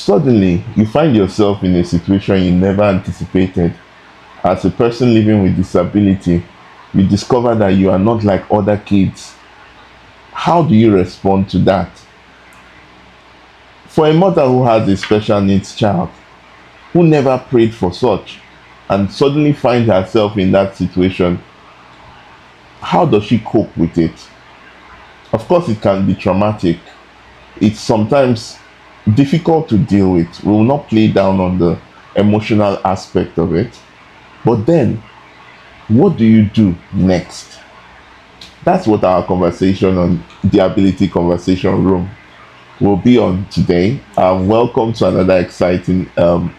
suddenly you find yourself in a situation you never anticipated. As a person living with disability, you discover that you are not like other kids. How do you respond to that? For a mother who has a special needs child, who never prayed for such, and suddenly finds herself in that situation, how does she cope with it? Of course, it can be traumatic. It's sometimes difficult to deal with. We will not play down on the emotional aspect of it. But then, what do you do next? That's what our conversation on the Ability Conversation Room will be on today. Welcome to another exciting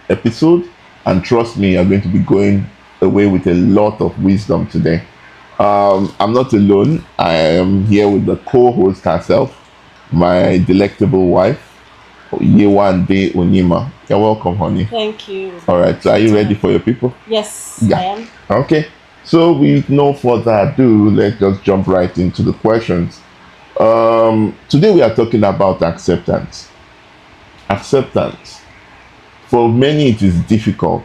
episode. And trust me, you're going to be going away with a lot of wisdom today. I'm not alone. I am here with the co-host herself, my delectable wife, Yewande Onyima. You're welcome, honey. Thank you. All right. So are you ready for your people? Yes, Yeah. I am. Okay. So with no further ado, let's just jump right into the questions. Today we are talking about acceptance. Acceptance. For many, it is difficult.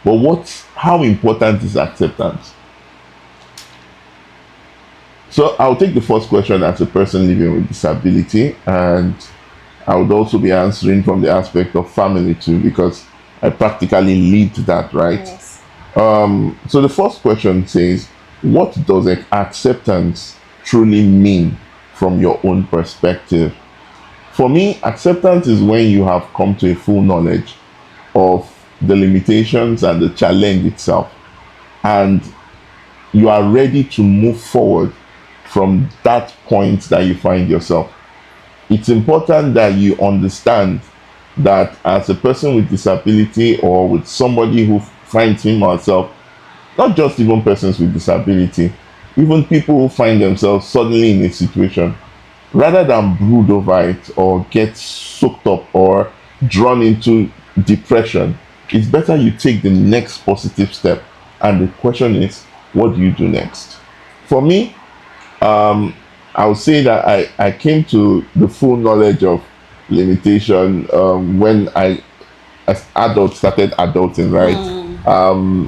But how important is acceptance? So I'll take the first question as a person living with disability, and I would also be answering from the aspect of family too, because I practically lived that, right? Yes. So the first question says, what does acceptance truly mean from your own perspective? For me, acceptance is when you have come to a full knowledge of the limitations and the challenge itself, and you are ready to move forward from that point that you find yourself. It's important that you understand that as a person with disability or with somebody who finds him or herself, not just even persons with disability, even people who find themselves suddenly in a situation, rather than brood over it or get soaked up or drawn into depression, it's better you take the next positive step. And the question is, what do you do next? For me, I would say that I came to the full knowledge of limitation when as adult, started adulting, right?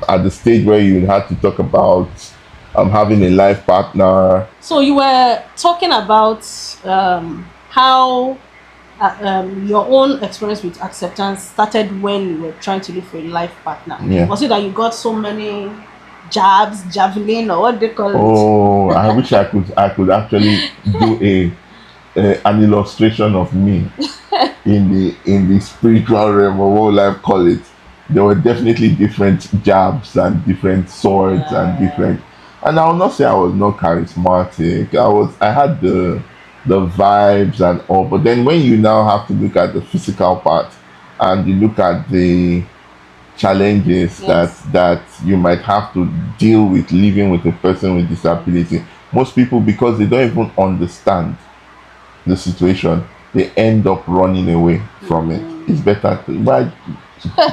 At the stage where you had to talk about having a life partner. So you were talking about how your own experience with acceptance started when you were trying to look for a life partner. Yeah. Was it that you got so many javelin, or what they call it? Oh, I wish I could actually do an illustration of me in the spiritual realm, or what will I call it. There were definitely different jabs and different swords and different, and I will not say I was not charismatic. I had the vibes and all, but then when you now have to look at the physical part and you look at the challenges Yes. that you might have to deal with living with a person with disability, most people, because they don't even understand the situation, they end up running away from it. It's better to why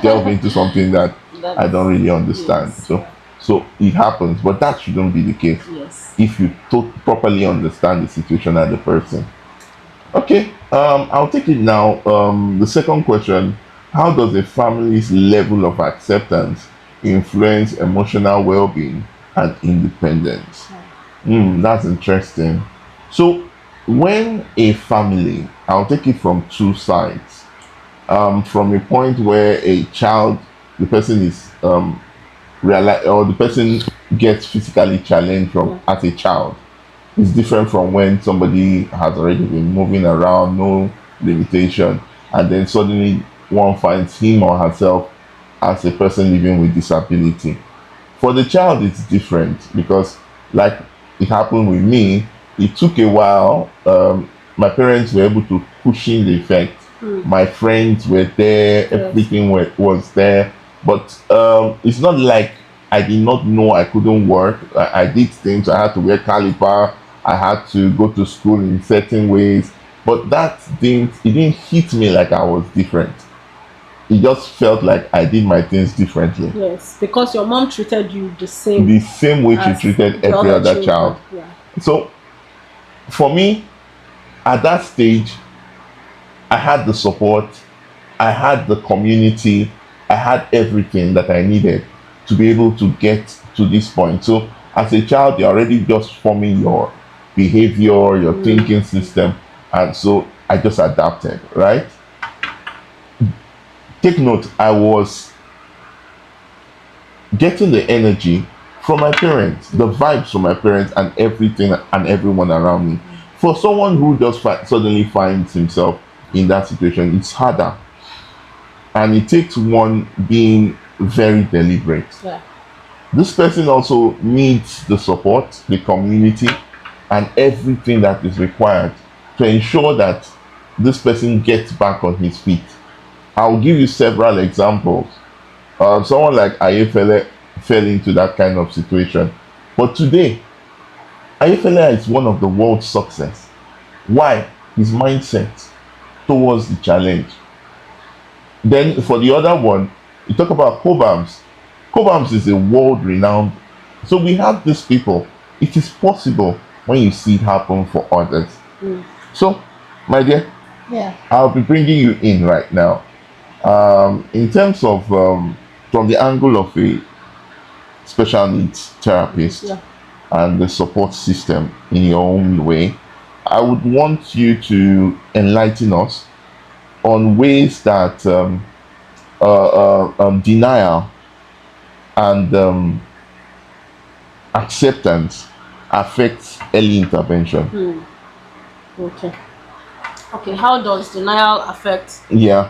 delve into something that I don't really understand. Yes. So it happens, but that shouldn't be the case Yes. if you properly understand the situation and the person. Okay, I'll take it now. The second question: how does a family's level of acceptance influence emotional well-being and independence? That's interesting. So, when a family, I'll take it from two sides. From a point where a child, the person is realize, or the person gets physically challenged from as a child, it's different from when somebody has already been moving around, no limitation, and then suddenly one finds him or herself as a person living with disability. For the child, it's different because, like it happened with me, it took a while. My parents were able to cushion the effect. My friends were there, everything was there, but it's not like I did not know I couldn't work. I did things. I had to wear caliper. I had to go to school in certain ways, but it didn't hit me like I was different. It just felt like I did my things differently. Yes, because your mom treated you the The same way she as treated the every other other children. child. Yeah. So for me, at that stage, I had the support I had the community, I had everything that I needed to be able to get to this point. So as a child, you're already just forming your behavior, your thinking system, and so I just adapted, right? Take note, I was getting the energy from my parents, the vibes from my parents, and everything and everyone around me. For someone who just suddenly finds himself in that situation, it's harder, and it takes one being very deliberate. Yeah. This person also needs the support, the community, and everything that is required to ensure that this person gets back on his feet. I'll give you several examples. Someone like Ayefele fell into that kind of situation. But today, Ayefele is one of the world's success. Why? His mindset towards the challenge. Then for the other one, you talk about Cobams. Cobams is a world renowned. So we have these people. It is possible when you see it happen for others. So, my dear, Yeah. I'll be bringing you in right now. In terms of from the angle of a special needs therapist Yeah. and the support system in your own way, I would want you to enlighten us on ways that denial and acceptance affects early intervention. Okay. Okay. How does denial affect Yeah,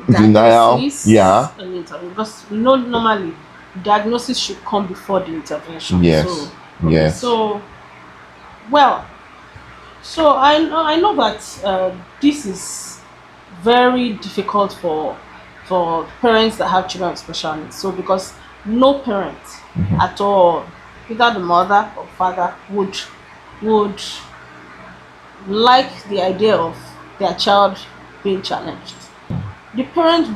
denial. diagnosis Yeah, and intervention? Because we know normally diagnosis should come before the intervention. yes, So okay. yes. So well. So I know that this is very difficult for parents that have children with special needs. So because no parent at all, either the mother or father, would like the idea of their child being challenged. The parent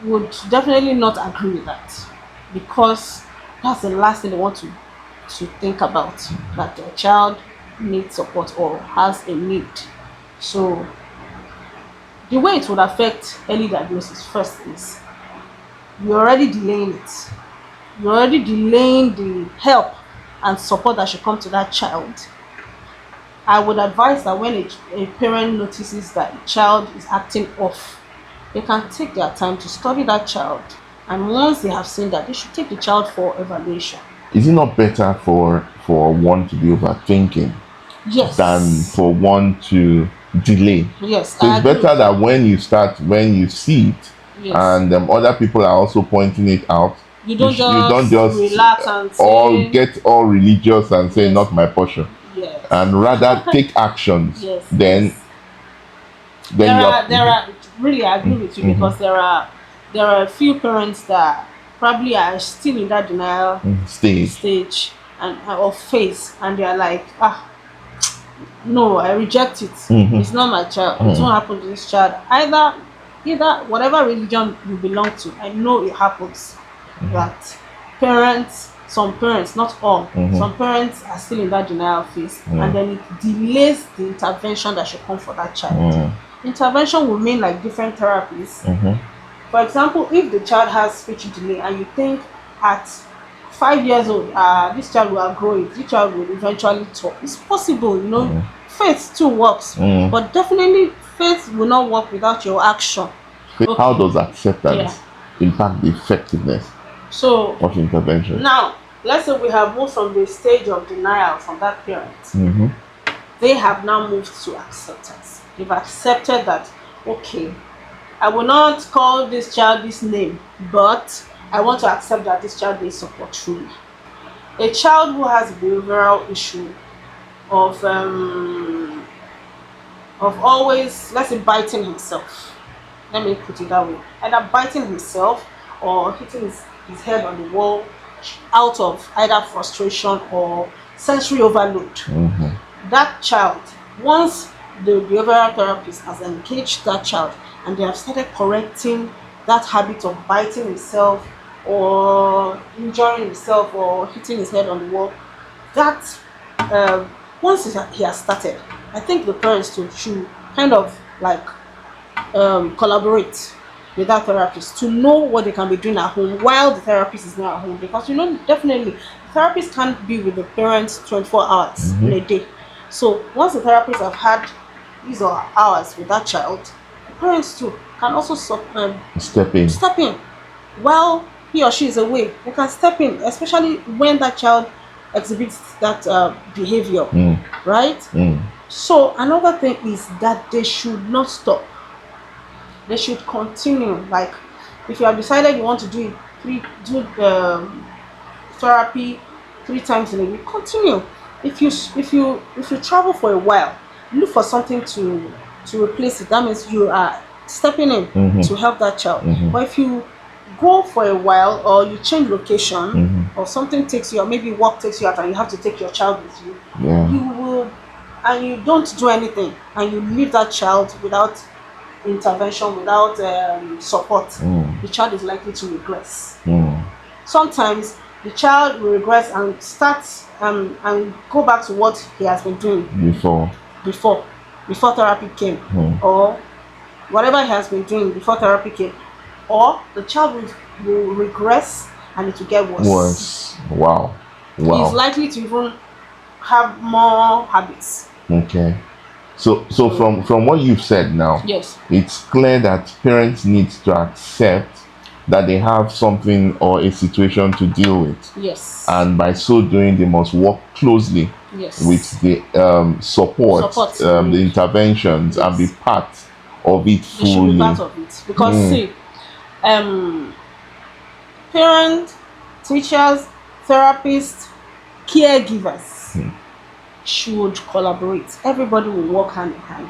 would definitely not agree with that, because that's the last thing they want to think about, that their child needs support or has a need. So the way it would affect early diagnosis first is you're already delaying it. You're already delaying the help and support that should come to that child. I would advise that when a parent notices that a child is acting off, they can take their time to study that child. And once they have seen that, they should take the child for evaluation. Is it not better for one to be overthinking than Yes. for one to delay? Yes, So I it's agree better with that you. when you see it, Yes. and other people are also pointing it out, You don't you don't just just relax and all say, get all religious and say yes, not my portion, yes, and rather take actions. yes, Then yes. then you are There are really, I agree with you, because there are a few parents that probably are still in that denial stage. stage and of phase, and they are like, no, I reject it. It's not my child. It won't happen to this child. Either whatever religion you belong to, I know it happens that some parents, not all, some parents are still in that denial phase, and then it delays the intervention that should come for that child. Intervention will mean like different therapies. For example, if the child has speech delay and you think at 5 years old, this child will outgrow it, this child will eventually talk. It's possible. Faith too works, but definitely faith will not work without your action. How Okay. does Yeah. acceptance impact the effectiveness So of intervention? now, let's say we have moved from the stage of denial from that parent. They have now moved to acceptance. They've accepted that, okay, I will not call this child this name, but I want to accept that this child needs support truly. A child who has a behavioral issue of always, let's say, biting himself. Let me put it that way. Either biting himself or hitting his head on the wall out of either frustration or sensory overload. That child, once the behavioral therapist has engaged that child and they have started correcting that habit of biting himself or injuring himself or hitting his head on the wall, that once he has started, I think the parents should kind of like collaborate with that therapist to know what they can be doing at home while the therapist is not at home, because definitely the therapist can't be with the parents 24 hours in a day. So once the therapist have had these or hours with that child, the parents too can also Step in. step in while he or she is away. They can step in, especially when that child exhibits that behavior, right? Mm. So another thing is that they should not stop. They should continue. Like, if you have decided you want to do therapy 3 times in a week, continue. If you travel for a while, look for something to replace it. That means you are stepping in to help that child. But if you go for a while, or you change location, or something takes you, or maybe work takes you out and you have to take your child with you, Yeah. you will, and you don't do anything, and you leave that child without intervention, without support, the child is likely to regress. Sometimes the child will regress and start and go back to what he has been doing Before. before before therapy came, or whatever he has been doing before therapy came, or the child will regress and it will get worse. Was. Wow. He is Wow. likely to even have more habits. Okay. So from what you've said now, Yes. it's clear that parents need to accept that they have something or a situation to deal with, Yes. and by so doing, they must work closely Yes. with the support, Support. the interventions, and be Yes. part of it They should be fully. part of it, because see, parents, teachers, therapists, caregivers should collaborate. Everybody will work hand in hand.